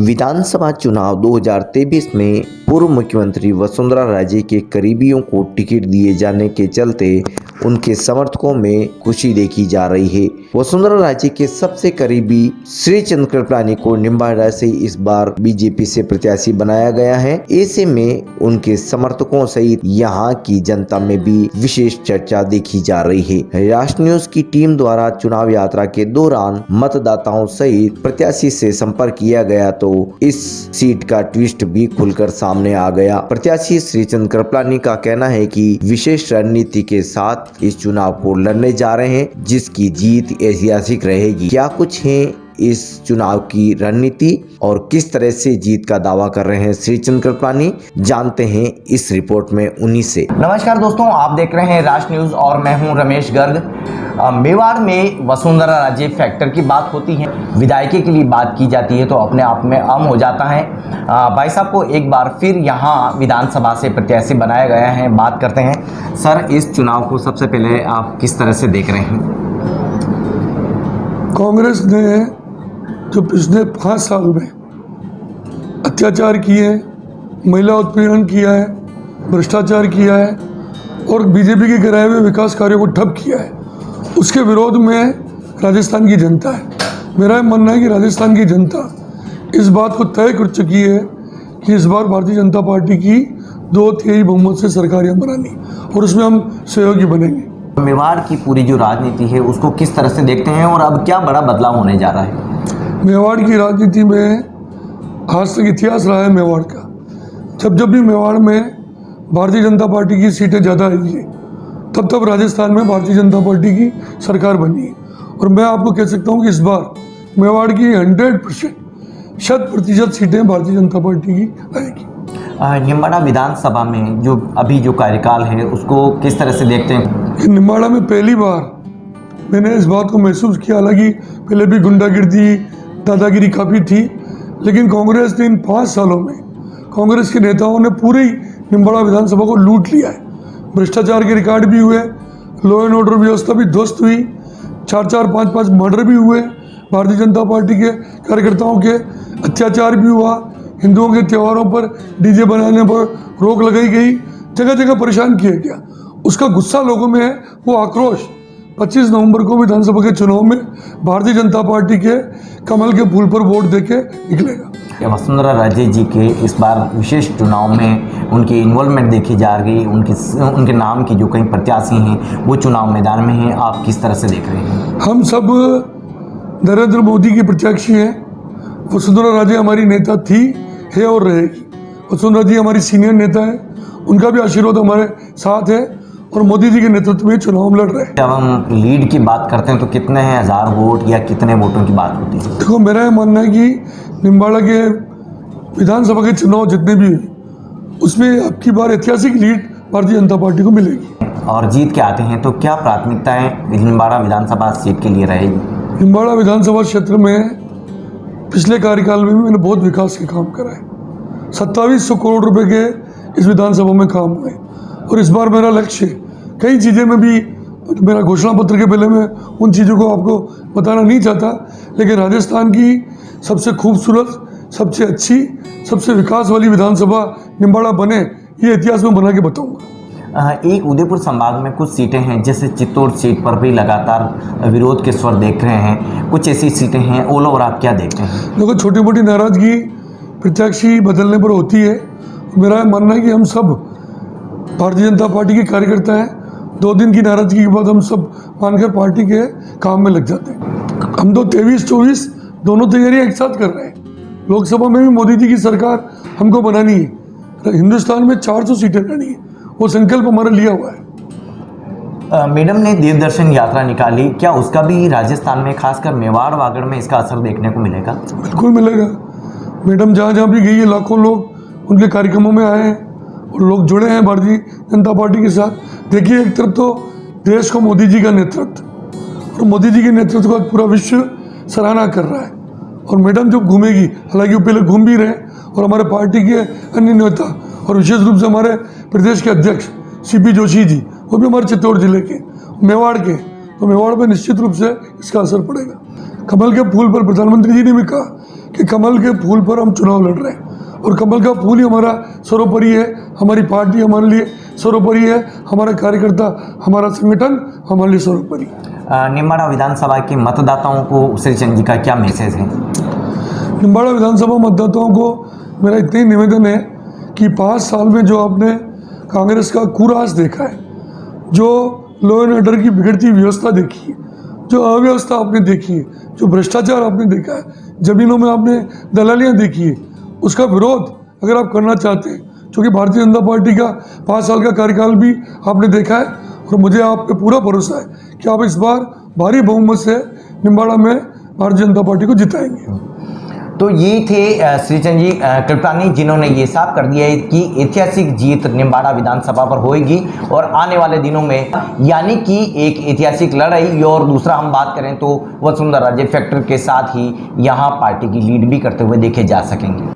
विधानसभा चुनाव 2023 में पूर्व मुख्यमंत्री वसुंधरा राजे के करीबियों को टिकट दिए जाने के चलते उनके समर्थकों में खुशी देखी जा रही है। वसुंधरा राजे के सबसे करीबी श्री चंद्र कृपलानी को निम्बाहेड़ा से इस बार बीजेपी से प्रत्याशी बनाया गया है। ऐसे में उनके समर्थकों सहित यहाँ की जनता में भी विशेष चर्चा देखी जा रही है। राष्ट्र न्यूज की टीम द्वारा चुनाव यात्रा के दौरान मतदाताओं सहित प्रत्याशी से संपर्क किया गया तो इस सीट का ट्विस्ट भी खुलकर सामने आ गया। प्रत्याशी श्री चंद्र कृपलानी का कहना है कि विशेष रणनीति के साथ इस चुनाव को लड़ने जा रहे हैं, जिसकी जीत ऐतिहासिक रहेगी। क्या कुछ है इस चुनाव की रणनीति और किस तरह से जीत का दावा कर रहे हैं श्री चंद्र कृपलानी, जानते हैं इस रिपोर्ट में उन्हीं से। नमस्कार दोस्तों, आप देख रहे हैं राष्ट्र न्यूज और मैं हूं रमेश गर्ग। मेवाड़ में वसुंधरा राजे फैक्टर की बात होती है, विधायकी के लिए बात की जाती है तो अपने आप में अम हो जाता है। भाई साहब को एक बार फिर यहाँ विधानसभा से प्रत्याशी बनाया गया है। बात करते हैं सर, इस चुनाव को सबसे पहले आप किस तरह से देख रहे हैं? कांग्रेस ने जो पिछले 5 साल में अत्याचार किए, महिला उत्पीड़न किया है, भ्रष्टाचार किया है और बीजेपी के कराए हुए विकास कार्यों को ठप किया है, उसके विरोध में राजस्थान की जनता है। मेरा मानना है कि राजस्थान की जनता इस बात को तय कर चुकी है कि इस बार भारतीय जनता पार्टी की 2/3 बहुमत से सरकारें बनानी और उसमें हम सहयोगी बनेंगे। मेवाड़ की पूरी जो राजनीति है उसको किस तरह से देखते हैं और अब क्या बड़ा बदलाव होने जा रहा है? मेवाड़ की राजनीति में आज तक इतिहास रहा है मेवाड़ का। जब भी मेवाड़ में भारतीय जनता पार्टी की सीटें ज़्यादा आएगी तब राजस्थान में भारतीय जनता पार्टी की सरकार बनी है। और मैं आपको कह सकता हूँ कि इस बार मेवाड़ की 100% सीटें भारतीय जनता पार्टी की आएगी। निम्बाड़ा विधानसभा में जो कार्यकाल है उसको किस तरह से देखते हैं? निम्बाड़ा में पहली बार मैंने इस बात को महसूस किया, हालांकि पहले भी गुंडागिर्दी दादागिरी काफ़ी थी, लेकिन कांग्रेस ने इन 5 सालों में कांग्रेस के नेताओं ने पूरी निम्बाड़ा विधानसभा को लूट लिया है। भ्रष्टाचार के रिकॉर्ड भी हुए, लॉ एंड ऑर्डर व्यवस्था भी ध्वस्त हुई, 4-4, 5-5 मर्डर भी हुए, भारतीय जनता पार्टी के कार्यकर्ताओं के अत्याचार भी हुआ, हिंदुओं के त्योहारों पर डीजे बनाने पर रोक लगाई गई, जगह जगह परेशान किया गया। उसका गुस्सा लोगों में है, वो आक्रोश 25 नवंबर को विधानसभा के चुनाव में भारतीय जनता पार्टी के कमल के फूल पर वोट देके निकलेगा। वसुंधरा राजे जी के इस बार विशेष चुनाव में उनकी इन्वॉल्वमेंट देखी जा रही, उनके नाम की जो कई प्रत्याशी हैं वो चुनाव मैदान में हैं, आप किस तरह से देख रहे हैं? हम सब नरेंद्र मोदी की प्रत्याशी हैं। वसुंधरा राजे हमारी नेता थी, है और रहेगी। वसुंधरा जी हमारी सीनियर नेता है, उनका भी आशीर्वाद हमारे साथ है और मोदी जी के नेतृत्व में चुनाव लड़ रहे हैं। जब हम लीड की बात करते हैं तो कितने हज़ार वोट या कितने वोटों की बात होती है? देखो, मेरा यह मानना है कि निम्बाड़ा के विधानसभा के चुनाव जितने भी हैं उसमें अब की बार ऐतिहासिक लीड भारतीय जनता पार्टी को मिलेगी। और जीत के आते हैं तो क्या प्राथमिकताएं निम्बाड़ा विधानसभा सीट के लिए रहेगी? निम्बाड़ा विधानसभा क्षेत्र में पिछले कार्यकाल में भी मैंने बहुत विकास के काम कराए। 2700 करोड़ रुपए के इस विधानसभा में काम हुए और इस बार मेरा लक्ष्य कई चीज़ें में भी, मेरा घोषणा पत्र के पहले मैं उन चीज़ों को आपको बताना नहीं चाहता, लेकिन राजस्थान की सबसे खूबसूरत, सबसे अच्छी, सबसे विकास वाली विधानसभा निम्बाड़ा बने, ये इतिहास में बना के बताऊंगा। एक उदयपुर संभाग में कुछ सीटें हैं, जैसे चित्तौड़ सीट पर भी लगातार विरोध के स्वर देख रहे हैं, कुछ ऐसी सीटें हैं, ओल ओवर आप क्या देखते हैं? देखो, छोटी मोटी नाराजगी प्रत्याशी बदलने पर होती है। मेरा मानना है कि हम सब भारतीय जनता पार्टी के कार्यकर्ता हैं। 2 दिन की नाराजगी के बाद हम सब मानकर पार्टी के काम में लग जाते हैं। हम तो 23-24 दोनों तैयारियां एक साथ कर रहे हैं। लोकसभा में भी मोदी जी की सरकार हमको बनानी है, हिंदुस्तान में 400 सीटें लानी है, वो संकल्प हमारा लिया हुआ है। मैडम ने देवदर्शन यात्रा निकाली, क्या उसका भी राजस्थान में खासकर मेवाड़ वागड़ में इसका असर देखने को मिलेगा? बिल्कुल मिलेगा। मैडम जहाँ जहाँ भी गई है, लाखों लोग उनके कार्यक्रमों में आए हैं और लोग जुड़े हैं भारतीय जनता पार्टी के साथ। देखिए, एक तरफ तो देश को मोदी जी का नेतृत्व और मोदी जी के नेतृत्व का पूरा विश्व सराहना कर रहा है और मैडम जब घूमेगी, हालांकि वो पहले घूम भी रहे और हमारे पार्टी के अन्य नेता और विशेष रूप से हमारे प्रदेश के अध्यक्ष CP जोशी जी, वो भी हमारे चित्तौड़ जिले के मेवाड़ के, तो मेवाड़ पर निश्चित रूप से इसका असर पड़ेगा। कमल के फूल पर प्रधानमंत्री जी ने भी कहा कि कमल के फूल पर हम चुनाव लड़ रहे हैं और कमल का फूल ही हमारा सर्वोपरि है, हमारी पार्टी हमारे लिए सर्वोपरि है, हमारा कार्यकर्ता, हमारा संगठन हमारे लिए सर्वोपरि। निम्बाड़ा विधानसभा के मतदाताओं को श्रीचंद जी का क्या मैसेज है? निम्बाड़ा विधानसभा मतदाताओं को मेरा इतना ही निवेदन है कि 5 साल में जो आपने कांग्रेस का कुरास देखा है, जो लॉ एंड ऑर्डर की बिगड़ती व्यवस्था देखी है, जो अव्यवस्था आपने देखी है, जो भ्रष्टाचार आपने देखा है, जमीनों में आपने दलालियाँ देखी है, उसका विरोध अगर आप करना चाहते हैं, क्योंकि भारतीय जनता पार्टी का 5 साल का कार्यकाल भी आपने देखा है और मुझे आप पे पूरा भरोसा है कि आप इस बार भारी बहुमत से निम्बाड़ा में भारतीय जनता पार्टी को जिताएंगे। तो ये थे श्रीचंद जी कृपलानी, जिन्होंने ये साफ कर दिया है कि ऐतिहासिक जीत निम्बाड़ा विधानसभा पर होएगी और आने वाले दिनों में यानी कि एक ऐतिहासिक लड़ाई। और दूसरा हम बात करें तो वसुंधरा राजे फैक्टर के साथ ही यहाँ पार्टी की लीड भी करते हुए देखे जा सकेंगे।